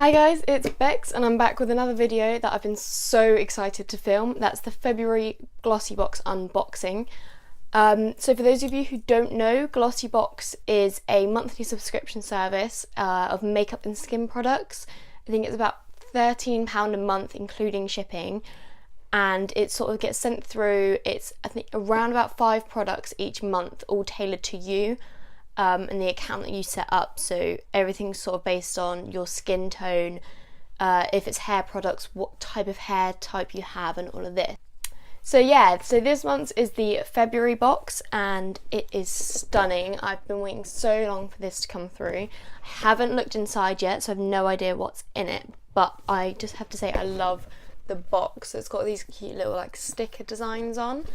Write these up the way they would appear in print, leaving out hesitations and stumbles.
Hi guys, it's Bex and I'm back with another video that I've been so excited to film. That's the February Glossybox unboxing. So for those of you who don't know, Glossybox is a monthly subscription service of makeup and skin products. I think it's about £13 a month including shipping, and it sort of gets sent through. It's I think around about 5 products each month, all tailored to you. And the account that you set up, so everything's sort of based on your skin tone, if it's hair products, what type of hair type you have, and all of this. So yeah, so this month's is the February box and it is stunning. I've been waiting so long for this to come through. I haven't looked inside yet, so I have no idea what's in it, but I just have to say I love the box. It's got these cute little like sticker designs on.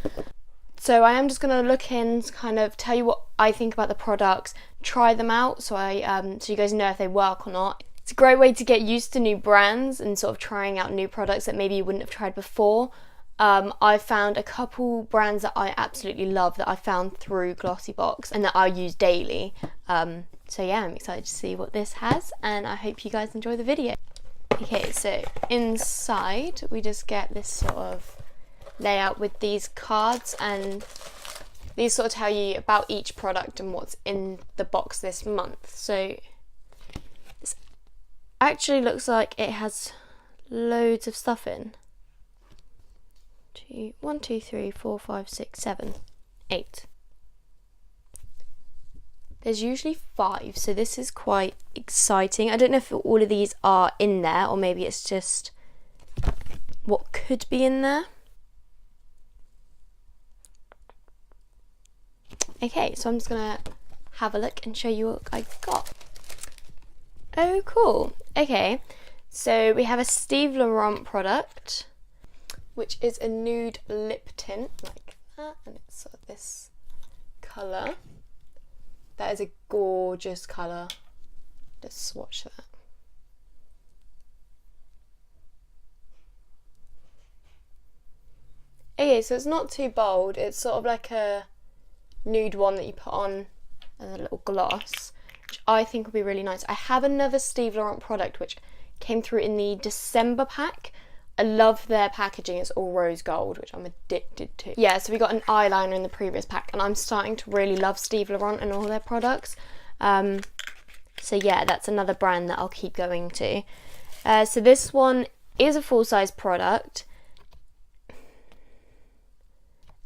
So I am just going to look in, kind of tell you what I think about the products, try them out so you guys know if they work or not. It's a great way to get used to new brands and sort of trying out new products that maybe you wouldn't have tried before. I found a couple brands that I absolutely love that I found through Glossybox and that I use daily. So yeah, I'm excited to see what this has and I hope you guys enjoy the video. Okay, so inside we just get this sort of layout with these cards, and these sort of tell you about each product and what's in the box this month. So this actually looks like it has loads of stuff in. 1, 2, 3, 4, 5, 6, 7, 8. There's usually 5, so this is quite exciting. I don't know if all of these are in there or maybe it's just what could be in there. Okay, so I'm just gonna have a look and show you what I've got. Oh, cool. Okay, so we have a Steve Laurent product, which is a nude lip tint like that, and it's sort of this colour. That is a gorgeous colour. Let's swatch that. Okay, so it's not too bold. It's sort of like a nude one that you put on as a little gloss, which I think will be really nice. I have another Steve Laurent product which came through in the December pack. I love their packaging. It's all rose gold, which I'm addicted to. Yeah, so we got an eyeliner in the previous pack and I'm starting to really love Steve Laurent and all their products. So yeah, that's another brand that I'll keep going to. So this one is a full-size product,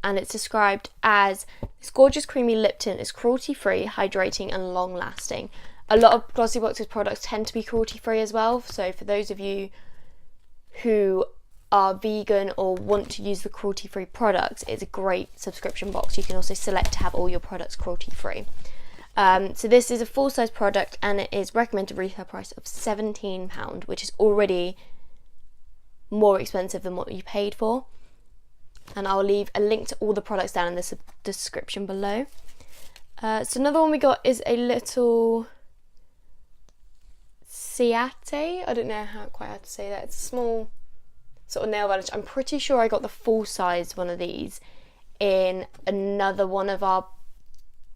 and it's described as this gorgeous creamy lip tint is cruelty-free, hydrating and long-lasting. A lot of Glossybox's products tend to be cruelty-free as well, so for those of you who are vegan or want to use the cruelty-free products, it's a great subscription box. You can also select to have all your products cruelty-free. So this is a full-size product and it is recommended retail price of £17, which is already more expensive than what you paid for. And I'll leave a link to all the products down in the description below. So another one we got is a little Ciate. I don't know quite how to say that. It's a small sort of nail varnish. I'm pretty sure I got the full size one of these in another one of our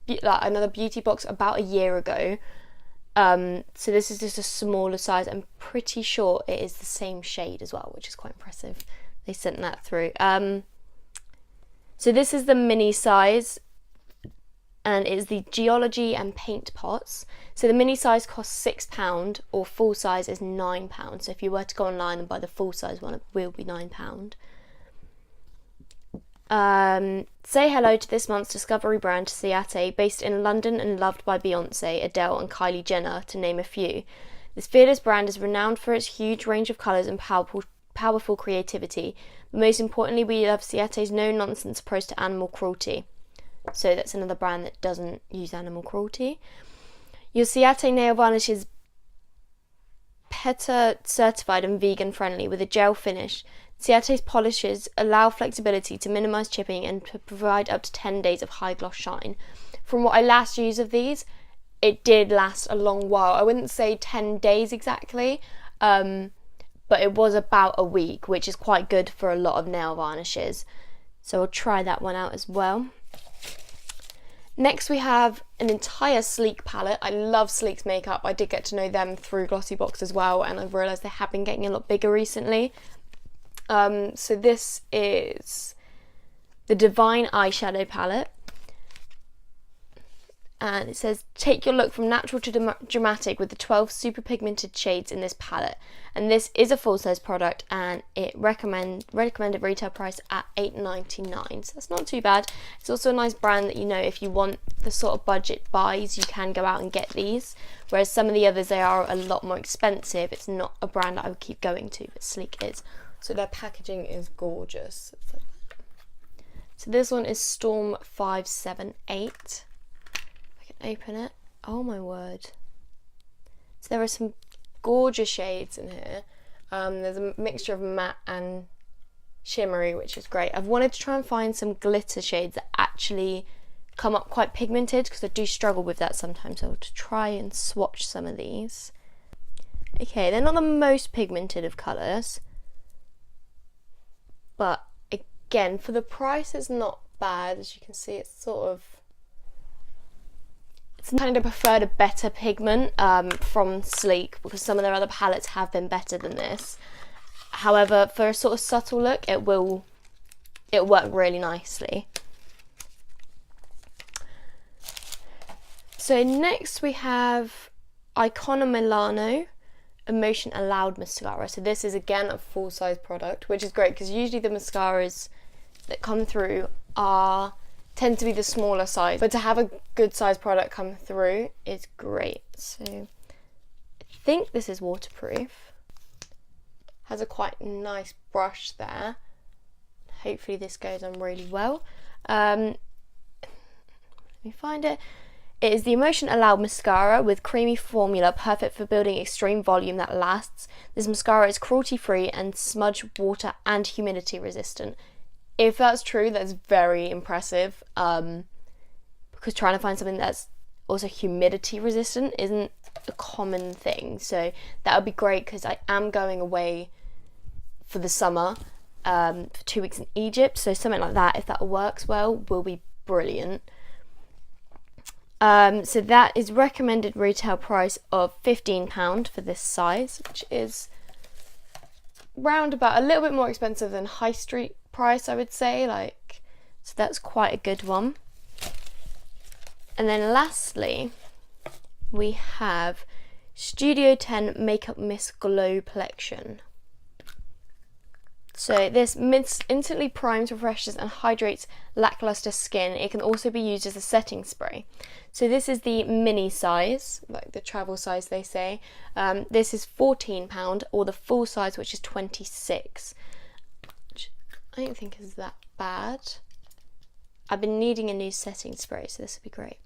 another beauty box about a year ago. So this is just a smaller size. I'm pretty sure it is the same shade as well, which is quite impressive. They sent that through. So this is the mini size and it's the Geology and Paint Pots. So the mini size costs £6 or full size is £9. So if you were to go online and buy the full size one, it will be £9. Say hello to this month's discovery brand, Ciate, based in London and loved by Beyonce, Adele and Kylie Jenner, to name a few. This fearless brand is renowned for its huge range of colours and powerful creativity. But most importantly, we love Ciate's no-nonsense approach to animal cruelty. So that's another brand that doesn't use animal cruelty. Your Ciate nail varnish is PETA certified and vegan friendly with a gel finish. Ciate's polishes allow flexibility to minimise chipping and to provide up to 10 days of high gloss shine. From what I last used of these, it did last a long while. I wouldn't say 10 days exactly, but it was about a week, which is quite good for a lot of nail varnishes. So I'll try that one out as well. Next we have an entire Sleek palette. I love Sleek's makeup. I did get to know them through Glossybox as well, and I've realised they have been getting a lot bigger recently. So this is the Divine Eyeshadow Palette. And it says, take your look from natural to dramatic with the 12 super pigmented shades in this palette. And this is a full-size product, and it recommended retail price at $8.99. So that's not too bad. It's also a nice brand that, you know, if you want the sort of budget buys, you can go out and get these. Whereas some of the others, they are a lot more expensive. It's not a brand that I would keep going to, but Sleek is. So their packaging is gorgeous. So this one is Storm 578. Open it. Oh my word. So there are some gorgeous shades in here. There's a mixture of matte and shimmery, which is great. I've wanted to try and find some glitter shades that actually come up quite pigmented, because I do struggle with that sometimes. So I'll try and swatch some of these. Okay, they're not the most pigmented of colours, but again, for the price, it's not bad. As you can see, it's sort of, it's kind of preferred a better pigment from Sleek, because some of their other palettes have been better than this. However, for a sort of subtle look, it'll work really nicely. So next we have Icona Milano Emotion Allowed Mascara. So this is again a full-size product, which is great because usually the mascaras that come through tend to be the smaller size, but to have a good size product come through is great. So I think this is waterproof. Has a quite nice brush there. Hopefully this goes on really well. Let me find it. It is the Emotion Allowed Mascara with creamy formula, perfect for building extreme volume that lasts. This mascara is cruelty-free and smudge, water and humidity resistant. If that's true, that's very impressive, because trying to find something that's also humidity resistant isn't a common thing. So that would be great, because I am going away for the summer for 2 weeks in Egypt. So something like that, if that works well, will be brilliant. So that is recommended retail price of £15 for this size, which is round about a little bit more expensive than high street price, I would say. So that's quite a good one. And then lastly, we have Studio 10 Makeup Mist Glow Collection. So this mist instantly primes, refreshes and hydrates lackluster skin. It can also be used as a setting spray. So this is the mini size, like the travel size they say. This is £14, or the full size, which is £26. Which I don't think is that bad. I've been needing a new setting spray, so this would be great.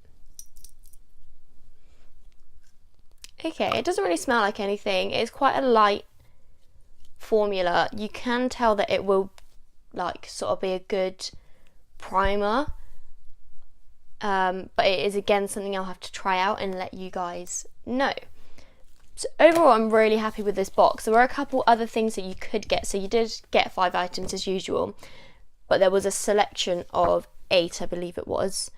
Okay, it doesn't really smell like anything. It's quite a light formula. You can tell that it will sort of be a good primer, but it is again something I'll have to try out and let you guys know. So overall, I'm really happy with this box. There were a couple other things that you could get. So you did get 5 items as usual, but there was a selection of 8, I believe it was.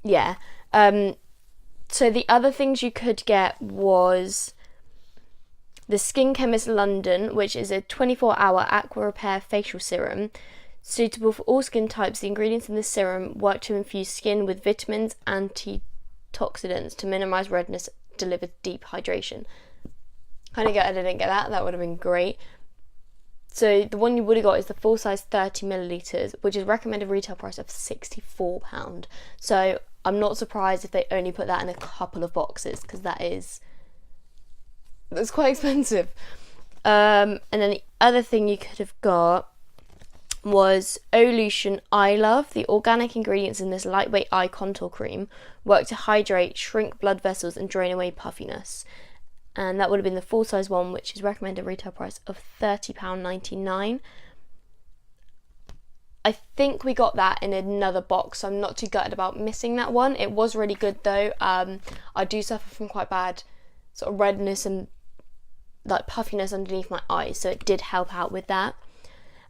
Yeah. So the other things you could get was the Skin Chemist London, which is a 24-hour aqua repair facial serum. Suitable for all skin types, the ingredients in this serum work to infuse skin with vitamins and antioxidants to minimise redness, deliver deep hydration. Kind of gutted I didn't get that. That would have been great. So the one you would have got is the full size 30 millilitres, which is recommended retail price of £64. So I'm not surprised if they only put that in a couple of boxes, because that's quite expensive. And then the other thing you could have got was Olution Eye Love. The organic ingredients in this lightweight eye contour cream work to hydrate, shrink blood vessels and drain away puffiness. And that would have been the full size one, which is recommended retail price of £30.99. I think we got that in another box, so I'm not too gutted about missing that one. It was really good though. I do suffer from quite bad sort of redness and puffiness underneath my eyes, so it did help out with that.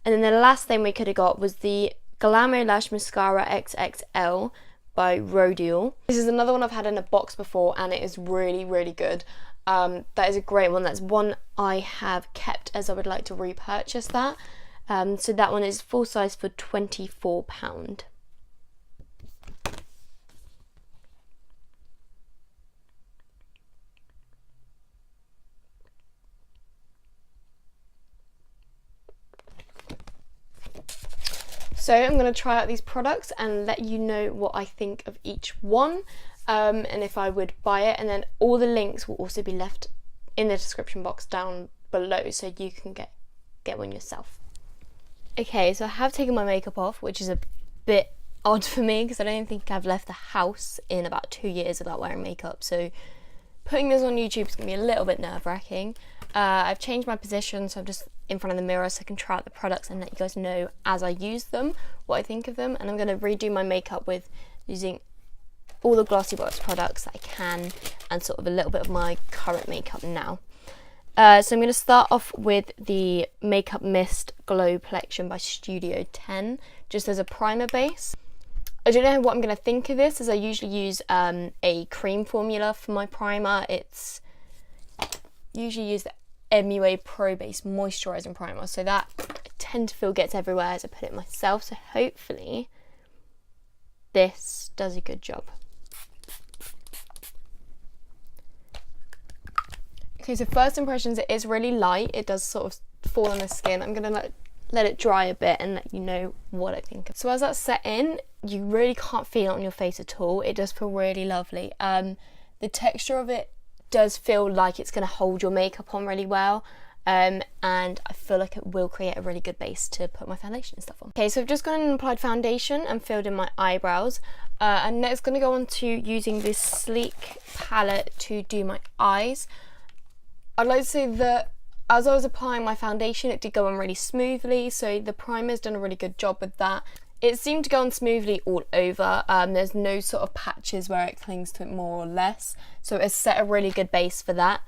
And then the last thing we could have got was the Glamour Lash Mascara XXL by Rodial. This is another one I've had in a box before, and it is really, really good. That is a great one. That's one I have kept, as I would like to repurchase that. So that one is full size for £24. So I'm going to try out these products and let you know what I think of each one, and if I would buy it, and then all the links will also be left in the description box down below so you can get one yourself. Okay, so I have taken my makeup off, which is a bit odd for me because I don't think I've left the house in about 2 years without wearing makeup, so putting this on YouTube is going to be a little bit nerve-wracking. I've changed my position, so I'm just in front of the mirror so I can try out the products and let you guys know as I use them what I think of them. And I'm going to redo my makeup with using all the Glossybox products that I can and sort of a little bit of my current makeup now. So I'm going to start off with the Makeup Mist Glow Collection by Studio 10, just as a primer base. I don't know what I'm going to think of this, as I usually use a cream formula for my primer. It's usually use the MUA Pro Base Moisturising Primer, so that I tend to feel gets everywhere as I put it myself, so hopefully this does a good job. Okay, so first impressions, it is really light. It does sort of fall on the skin. I'm going to let it dry a bit and let you know what I think. So as that's set in, you really can't feel it on your face at all. It does feel really lovely. The texture of it does feel like it's going to hold your makeup on really well, and I feel like it will create a really good base to put my foundation and stuff on. Okay, so I've just gone and applied foundation and filled in my eyebrows, and next going to go on to using this sleek palette to do my eyes. I'd like to say that as I was applying my foundation, it did go on really smoothly, so the primer's done a really good job with that. It seemed to go on smoothly all over. There's no sort of patches where it clings to it more or less, so it's set a really good base for that.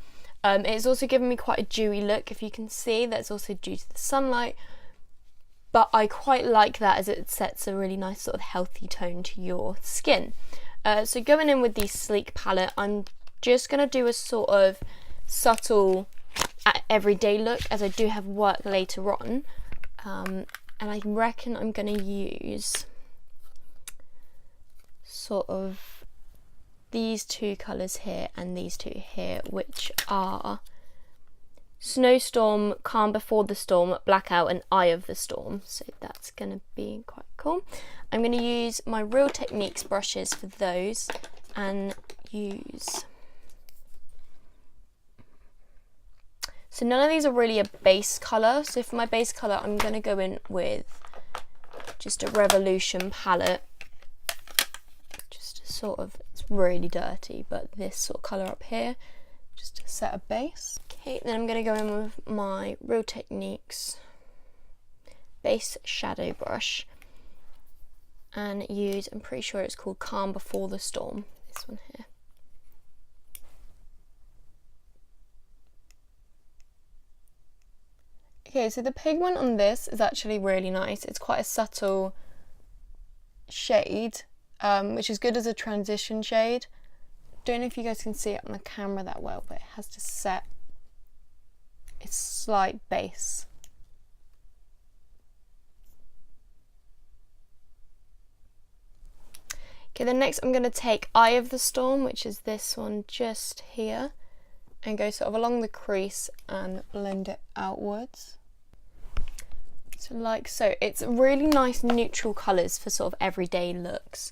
It's also given me quite a dewy look, if you can see. That's also due to the sunlight, but I quite like that as it sets a really nice sort of healthy tone to your skin. So going in with the sleek palette, I'm just going to do a sort of subtle everyday look, as I do have work later on, and I reckon I'm going to use sort of these two colours here and these two here, which are Snowstorm, Calm Before the Storm, Blackout and Eye of the Storm, so that's going to be quite cool. I'm going to use my Real Techniques brushes for those and use... So none of these are really a base colour, so for my base colour I'm going to go in with just a Revolution palette, just to sort of, it's really dirty, but this sort of colour up here, just to set a base. Okay, then I'm going to go in with my Real Techniques base shadow brush and use, I'm pretty sure it's called Calm Before the Storm, this one here. Okay, so the pigment on this is actually really nice. It's quite a subtle shade, which is good as a transition shade. Don't know if you guys can see it on the camera that well, but it has to set its slight base. Okay, then next I'm going to take Eye of the Storm, which is this one just here, and go sort of along the crease and blend it outwards. So like so. It's really nice neutral colours for sort of everyday looks.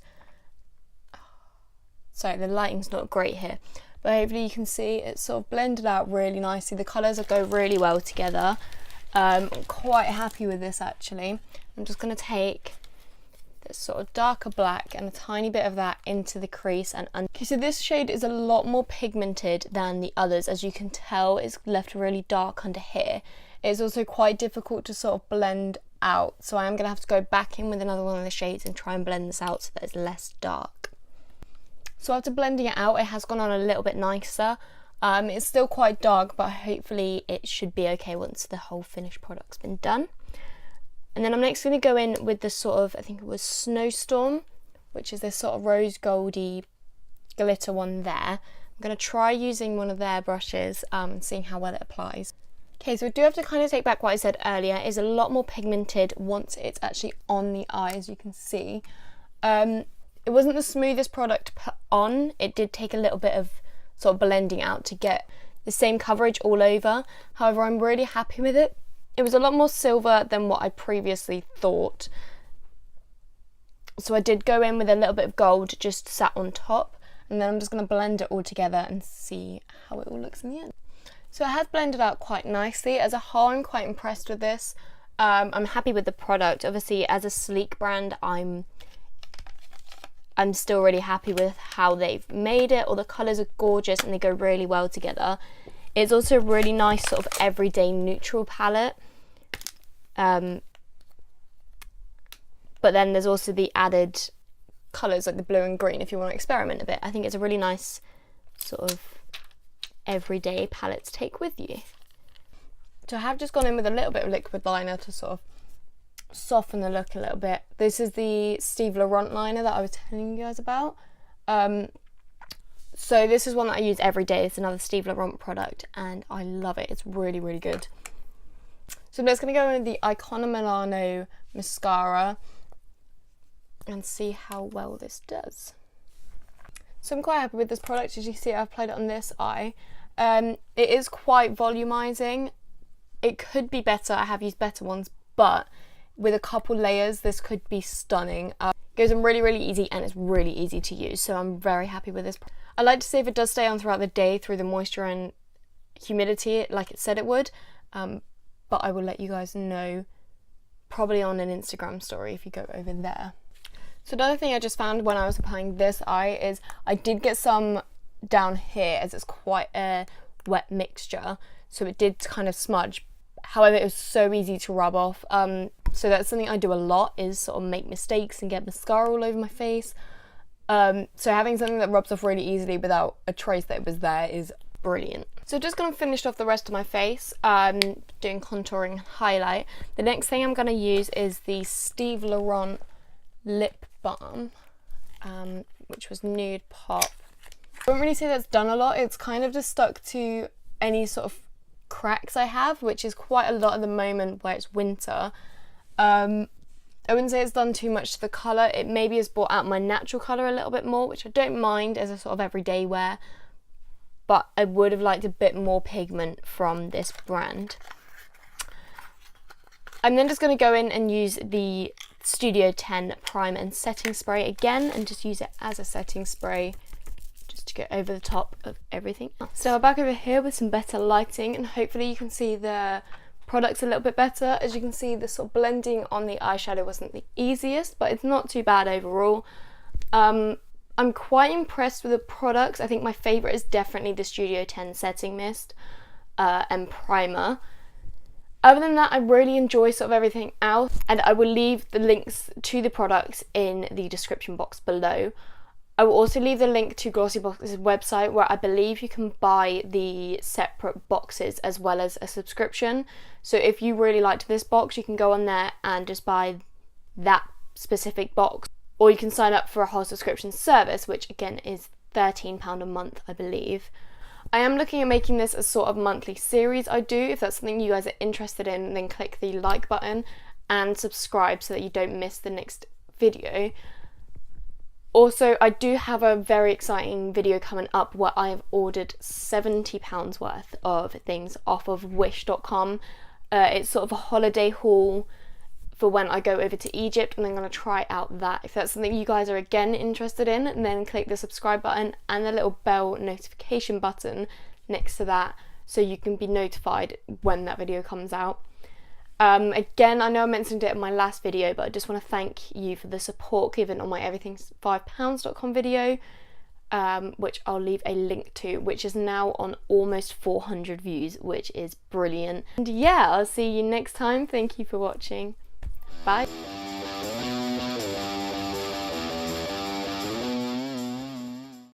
Sorry, the lighting's not great here, but hopefully you can see it's sort of blended out really nicely. The colours go really well together. I'm quite happy with this actually. I'm just going to take this sort of darker black and a tiny bit of that into the crease and under. Okay, so this shade is a lot more pigmented than the others. As you can tell, it's left really dark under here. It's also quite difficult to sort of blend out, so I am going to have to go back in with another one of the shades and try and blend this out so that it's less dark. So after blending it out, it has gone on a little bit nicer. It's still quite dark, but hopefully it should be okay once the whole finished product's been done. And then I'm next going to go in with the sort of, I think it was Snowstorm, which is this sort of rose goldy glitter one there. I'm going to try using one of their brushes and seeing how well it applies. Okay, so I do have to kind of take back what I said earlier. It's a lot more pigmented once it's actually on the eye, as you can see. It wasn't the smoothest product to put on. It did take a little bit of sort of blending out to get the same coverage all over. However, I'm really happy with it. It was a lot more silver than what I previously thought. So I did go in with a little bit of gold just sat on top, and then I'm just going to blend it all together and see how it all looks in the end. So it has blended out quite nicely. As a whole, I'm quite impressed with this. I'm happy with the product. Obviously, as a sleek brand, I'm still really happy with how they've made it. All the colours are gorgeous and they go really well together. It's also a really nice sort of everyday neutral palette. But then there's also the added colours like the blue and green if you want to experiment a bit. I think it's a really nice sort of everyday palette to take with you. So I have just gone in with a little bit of liquid liner to sort of soften the look a little bit. This is the Steve Laurent liner that I was telling you guys about. So this is one that I use every day. It's another Steve Laurent product and I love it. It's really, really good. So I'm just going to go in with the Icona Milano mascara and see how well this does. So I'm quite happy with this product. As you see, I've applied it on this eye. It is quite volumizing. It could be better. I have used better ones, but with a couple layers, this could be stunning. It goes on really, really easy and it's really easy to use. So I'm very happy with this. I like to see if it does stay on throughout the day through the moisture and humidity like it said it would. But I will let you guys know probably on an Instagram story if you go over there. So another thing I just found when I was applying this eye is I did get some down here as it's quite a wet mixture. So it did kind of smudge. However, it was so easy to rub off. So that's something I do a lot, is sort of make mistakes and get mascara all over my face. So having something that rubs off really easily without a trace that it was there is brilliant. So just going to finish off the rest of my face, doing contouring and highlight. The next thing I'm going to use is the Steve Laurent lip balm, which was Nude Pop. I wouldn't really say that's done a lot. It's kind of just stuck to any sort of cracks I have, which is quite a lot at the moment where it's winter. I wouldn't say it's done too much to the colour. It maybe has brought out my natural colour a little bit more, which I don't mind as a sort of everyday wear, but I would have liked a bit more pigment from this brand. I'm then just going to go in and use the Studio 10 Prime and Setting Spray again, and just use it as a setting spray just to get over the top of everything else. So I'm back over here with some better lighting, and hopefully you can see the products a little bit better. As you can see, the sort of blending on the eyeshadow wasn't the easiest, but it's not too bad overall. I'm quite impressed with the products. I think my favourite is definitely the Studio 10 Setting Mist and Primer. Other than that, I really enjoy sort of everything else, and I will leave the links to the products in the description box below. I will also leave the link to Glossybox's website, where I believe you can buy the separate boxes as well as a subscription. So if you really liked this box, you can go on there and just buy that specific box, or you can sign up for a whole subscription service, which again is £13 a month, I believe. I am looking at making this a sort of monthly series. I do. If that's something you guys are interested in, then click the like button and subscribe so that you don't miss the next video. Also, I do have a very exciting video coming up where I have ordered £70 worth of things off of wish.com. It's sort of a holiday haul for when I go over to Egypt, and I'm going to try out that. If that's something you guys are again interested in, then click the subscribe button and the little bell notification button next to that so you can be notified when that video comes out. Again, I know I mentioned it in my last video, but I just want to thank you for the support given on my everything's5pounds.com video, which I'll leave a link to, which is now on almost 400 views, which is brilliant. And yeah, I'll see you next time. Thank you for watching. Bye.